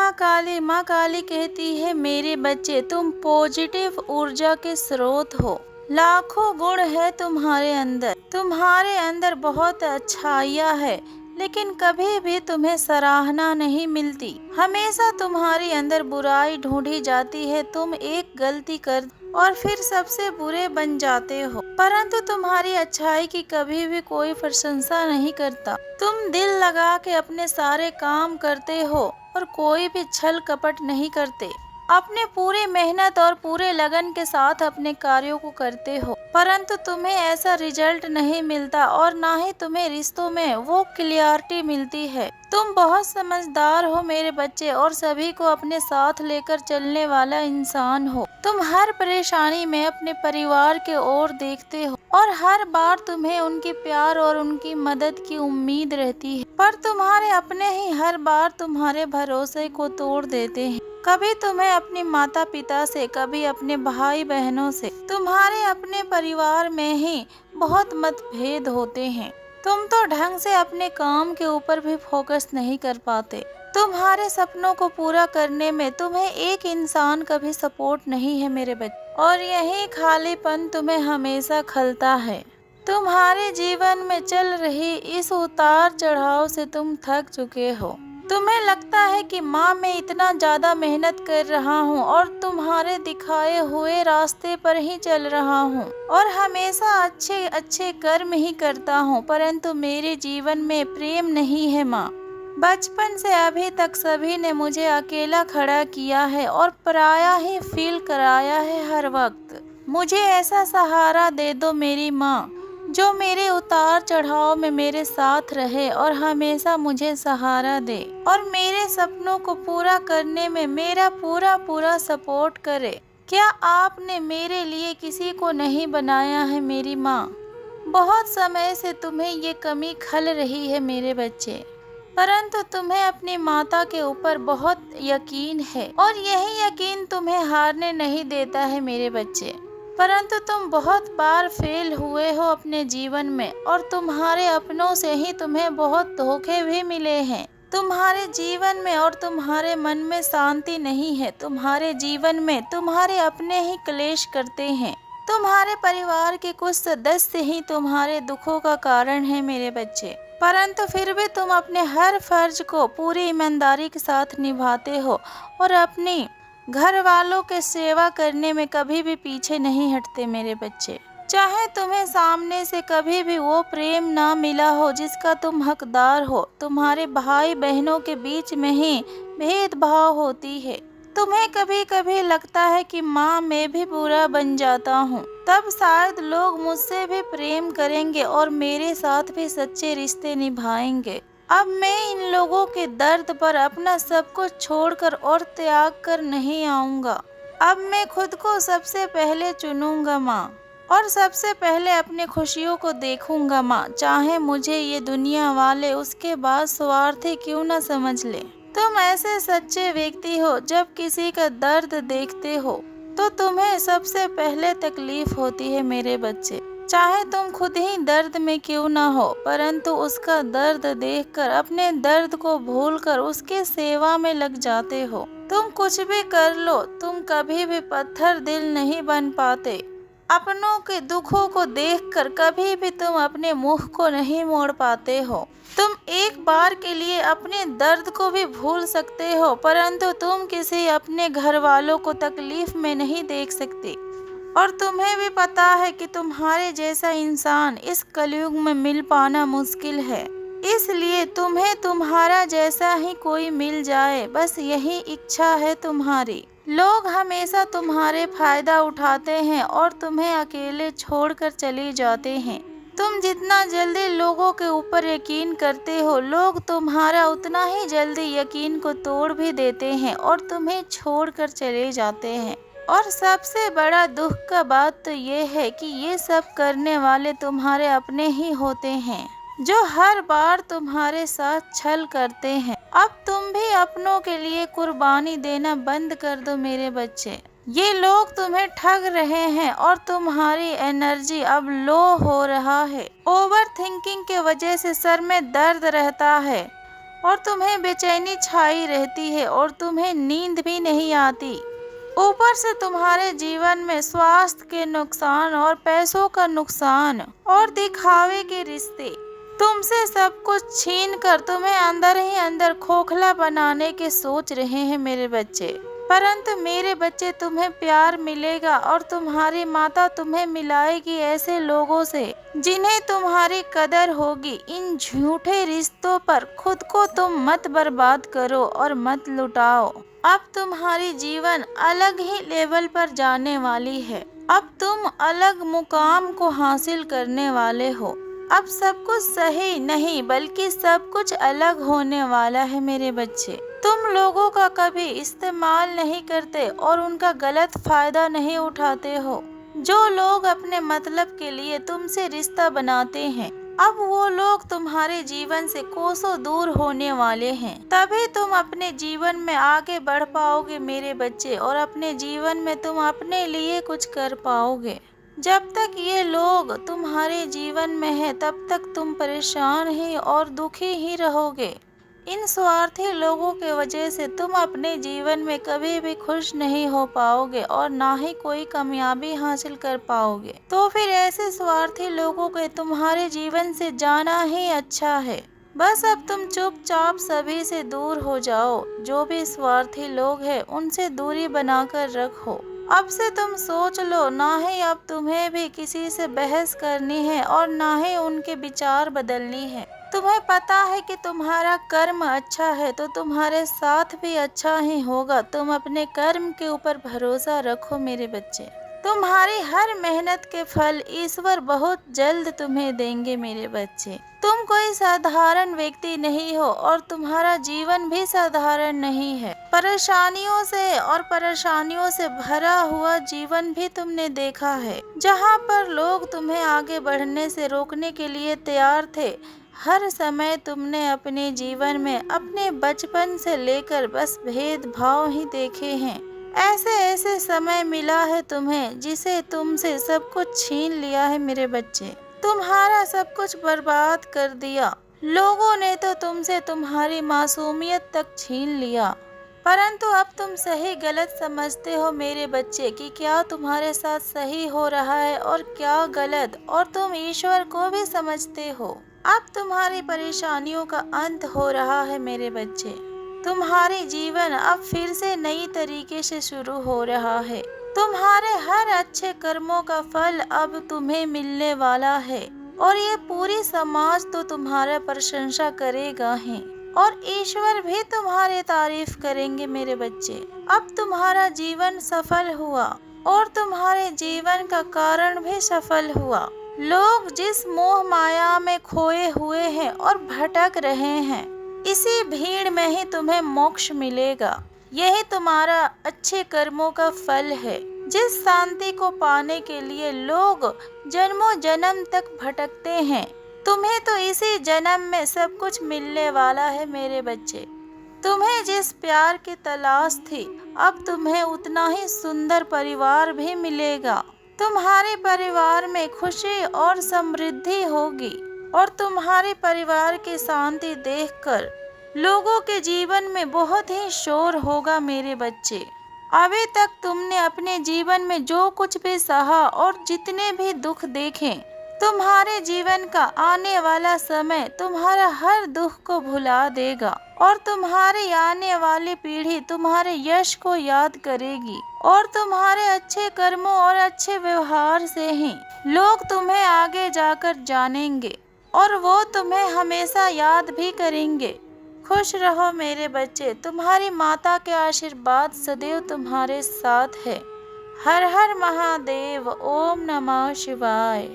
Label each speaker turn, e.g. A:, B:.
A: माँ काली कहती है, मेरे बच्चे तुम पॉजिटिव ऊर्जा के स्रोत हो। लाखों गुण है तुम्हारे अंदर बहुत अच्छाइयाँ है, लेकिन कभी भी तुम्हें सराहना नहीं मिलती। हमेशा तुम्हारे अंदर बुराई ढूंढी जाती है। तुम एक गलती कर और फिर सबसे बुरे बन जाते हो, परंतु तुम्हारी अच्छाई की कभी भी कोई प्रशंसा नहीं करता। तुम दिल लगा के अपने सारे काम करते हो और कोई भी छल कपट नहीं करते। अपने पूरी मेहनत और पूरे लगन के साथ अपने कार्यों को करते हो, परंतु तुम्हें ऐसा रिजल्ट नहीं मिलता और ना ही तुम्हें रिश्तों में वो क्लियरिटी मिलती है। तुम बहुत समझदार हो मेरे बच्चे और सभी को अपने साथ लेकर चलने वाला इंसान हो। तुम हर परेशानी में अपने परिवार के ओर देखते हो और हर बार तुम्हें उनके प्यार और उनकी मदद की उम्मीद रहती है, पर तुम्हारे अपने ही हर बार तुम्हारे भरोसे को तोड़ देते हैं। कभी तुम्हें अपने माता पिता से, कभी अपने भाई बहनों से। तुम्हारे अपने परिवार में ही बहुत मतभेद होते हैं। तुम तो ढंग से अपने काम के ऊपर भी फोकस नहीं कर पाते। तुम्हारे सपनों को पूरा करने में तुम्हें एक इंसान का भी सपोर्ट नहीं है मेरे बच्चे, और यही खालीपन तुम्हें हमेशा खलता है। तुम्हारे जीवन में चल रही इस उतार चढ़ाव से तुम थक चुके हो। तुम्हें लगता है कि माँ मैं इतना ज्यादा मेहनत कर रहा हूँ और तुम्हारे दिखाए हुए रास्ते पर ही चल रहा हूँ और हमेशा अच्छे अच्छे कर्म ही करता हूँ, परंतु मेरे जीवन में प्रेम नहीं है माँ। बचपन से अभी तक सभी ने मुझे अकेला खड़ा किया है और पराया ही फील कराया है हर वक्त। मुझे ऐसा सहारा दे दो मेरी माँ, जो मेरे उतार चढ़ाव में मेरे साथ रहे और हमेशा मुझे सहारा दे और मेरे सपनों को पूरा करने में मेरा पूरा सपोर्ट करे। क्या आपने मेरे लिए किसी को नहीं बनाया है मेरी माँ? बहुत समय से तुम्हें ये कमी खल रही है मेरे बच्चे, परंतु तुम्हें अपनी माता के ऊपर बहुत यकीन है और यही यकीन तुम्हें हारने नहीं देता है मेरे बच्चे। परंतु तुम बहुत बार फेल हुए हो अपने जीवन में और तुम्हारे अपनों से ही तुम्हें बहुत धोखे भी मिले हैं। तुम्हारे जीवन में और तुम्हारे मन में शांति नहीं है। तुम्हारे जीवन में तुम्हारे अपने ही क्लेश करते हैं। तुम्हारे परिवार के कुछ सदस्य ही तुम्हारे दुखों का कारण है मेरे बच्चे, परंतु फिर भी तुम अपने हर फर्ज को पूरी ईमानदारी के साथ निभाते हो और अपनी घर वालों के सेवा करने में कभी भी पीछे नहीं हटते मेरे बच्चे। चाहे तुम्हें सामने से कभी भी वो प्रेम ना मिला हो जिसका तुम हकदार हो, तुम्हारे भाई बहनों के बीच में ही भेदभाव होती है। तुम्हें कभी कभी लगता है कि माँ मैं भी बुरा बन जाता हूँ, तब शायद लोग मुझसे भी प्रेम करेंगे और मेरे साथ भी सच्चे रिश्ते निभाएंगे। अब मैं इन लोगों के दर्द पर अपना सब कुछ छोड़कर और त्याग कर नहीं आऊँगा। अब मैं खुद को सबसे पहले चुनूंगा माँ, और सबसे पहले अपने खुशियों को देखूंगा माँ, चाहे मुझे ये दुनिया वाले उसके बाद स्वार्थी क्यों न समझ ले। तुम ऐसे सच्चे व्यक्ति हो, जब किसी का दर्द देखते हो तो तुम्हें सबसे पहले तकलीफ होती है मेरे बच्चे। चाहे तुम खुद ही दर्द में क्यों ना हो, परंतु उसका दर्द देखकर अपने दर्द को भूलकर उसके सेवा में लग जाते हो। तुम कुछ भी कर लो, तुम कभी भी पत्थर दिल नहीं बन पाते। अपनों के दुखों को देखकर कभी भी तुम अपने मुख को नहीं मोड़ पाते हो। तुम एक बार के लिए अपने दर्द को भी भूल सकते हो, परंतु तुम किसी अपने घर वालों को तकलीफ में नहीं देख सकते। और तुम्हें भी पता है कि तुम्हारे जैसा इंसान इस कलयुग में मिल पाना मुश्किल है, इसलिए तुम्हें तुम्हारा जैसा ही कोई मिल जाए, बस यही इच्छा है तुम्हारी। लोग हमेशा तुम्हारे फायदा उठाते हैं और तुम्हें अकेले छोड़कर चले जाते हैं। तुम जितना जल्दी लोगों के ऊपर यकीन करते हो, लोग तुम्हारा उतना ही जल्दी यकीन को तोड़ भी देते हैं और तुम्हें छोड़कर चले जाते हैं। और सबसे बड़ा दुख का बात तो ये है कि ये सब करने वाले तुम्हारे अपने ही होते हैं, जो हर बार तुम्हारे साथ छल करते हैं। अब तुम भी अपनों के लिए कुर्बानी देना बंद कर दो मेरे बच्चे। ये लोग तुम्हें ठग रहे हैं और तुम्हारी एनर्जी अब लो हो रहा है। ओवर थिंकिंग के वजह से सर में दर्द रहता है और तुम्हें बेचैनी छाई रहती है और तुम्हें नींद भी नहीं आती। ऊपर से तुम्हारे जीवन में स्वास्थ्य के नुकसान और पैसों का नुकसान और दिखावे के रिश्ते तुमसे सब कुछ छीन कर तुम्हें अंदर ही अंदर खोखला बनाने के सोच रहे हैं मेरे बच्चे। परंतु मेरे बच्चे, तुम्हें प्यार मिलेगा और तुम्हारी माता तुम्हें मिलाएगी ऐसे लोगों से जिन्हें तुम्हारी कदर होगी। इन झूठे रिश्तों पर खुद को तुम मत बर्बाद करो और मत लुटाओ। अब तुम्हारी जीवन अलग ही लेवल पर जाने वाली है। अब तुम अलग मुकाम को हासिल करने वाले हो। अब सब कुछ सही नहीं बल्कि सब कुछ अलग होने वाला है मेरे बच्चे। तुम लोगों का कभी इस्तेमाल नहीं करते और उनका गलत फायदा नहीं उठाते हो। जो लोग अपने मतलब के लिए तुमसे रिश्ता बनाते हैं, अब वो लोग तुम्हारे जीवन से कोसों दूर होने वाले हैं। तभी तुम अपने जीवन में आगे बढ़ पाओगे मेरे बच्चे, और अपने जीवन में तुम अपने लिए कुछ कर पाओगे। जब तक ये लोग तुम्हारे जीवन में है तब तक तुम परेशान ही और दुखी ही रहोगे। इन स्वार्थी लोगों के वजह से तुम अपने जीवन में कभी भी खुश नहीं हो पाओगे और ना ही कोई कामयाबी हासिल कर पाओगे। तो फिर ऐसे स्वार्थी लोगों के तुम्हारे जीवन से जाना ही अच्छा है। बस अब तुम चुपचाप सभी से दूर हो जाओ। जो भी स्वार्थी लोग हैं उनसे दूरी बनाकर रखो। अब से तुम सोच लो, ना ही अब तुम्हें भी किसी से बहस करनी है और ना ही उनके विचार बदलनी है। तुम्हें पता है कि तुम्हारा कर्म अच्छा है तो तुम्हारे साथ भी अच्छा ही होगा। तुम अपने कर्म के ऊपर भरोसा रखो मेरे बच्चे। तुम्हारी हर मेहनत के फल ईश्वर बहुत जल्द तुम्हें देंगे मेरे बच्चे। तुम कोई साधारण व्यक्ति नहीं हो और तुम्हारा जीवन भी साधारण नहीं है। परेशानियों से भरा हुआ जीवन भी तुमने देखा है, जहाँ पर लोग तुम्हें आगे बढ़ने से रोकने के लिए तैयार थे। हर समय तुमने अपने जीवन में अपने बचपन से लेकर बस भेदभाव ही देखे हैं। ऐसे समय मिला है तुम्हें जिसे तुमसे सब कुछ छीन लिया है मेरे बच्चे। तुम्हारा सब कुछ बर्बाद कर दिया। लोगों ने तो तुमसे तुम्हारी मासूमियत तक छीन लिया। परंतु अब तुम सही गलत समझते हो मेरे बच्चे कि क्या तुम्हारे साथ सही हो रहा है और क्या गलत, और तुम ईश्वर को भी समझते हो। अब तुम्हारी परेशानियों का अंत हो रहा है मेरे बच्चे। तुम्हारी जीवन अब फिर से नई तरीके से शुरू हो रहा है। तुम्हारे हर अच्छे कर्मों का फल अब तुम्हें मिलने वाला है और ये पूरी समाज तो तुम्हारा प्रशंसा करेगा ही, और ईश्वर भी तुम्हारी तारीफ करेंगे मेरे बच्चे। अब तुम्हारा जीवन सफल हुआ और तुम्हारे जीवन का कारण भी सफल हुआ। लोग जिस मोह माया में खोए हुए हैं और भटक रहे हैं, इसी भीड़ में ही तुम्हें मोक्ष मिलेगा। यही तुम्हारा अच्छे कर्मों का फल है। जिस शांति को पाने के लिए लोग जन्मों जन्म तक भटकते हैं, तुम्हें तो इसी जन्म में सब कुछ मिलने वाला है मेरे बच्चे। तुम्हें जिस प्यार की तलाश थी, अब तुम्हें उतना ही सुंदर परिवार भी मिलेगा। तुम्हारे परिवार में खुशी और समृद्धि होगी और तुम्हारे परिवार की शांति देखकर लोगों के जीवन में बहुत ही शोर होगा मेरे बच्चे। अभी तक तुमने अपने जीवन में जो कुछ भी सहा और जितने भी दुख देखे, तुम्हारे जीवन का आने वाला समय तुम्हारा हर दुख को भुला देगा और तुम्हारी आने वाली पीढ़ी तुम्हारे यश को याद करेगी। और तुम्हारे अच्छे कर्मों और अच्छे व्यवहार से ही लोग तुम्हें आगे जाकर जानेंगे और वो तुम्हें हमेशा याद भी करेंगे। खुश रहो मेरे बच्चे। तुम्हारी माता के आशीर्वाद सदैव तुम्हारे साथ है। हर हर महादेव। ओम नमः शिवाय।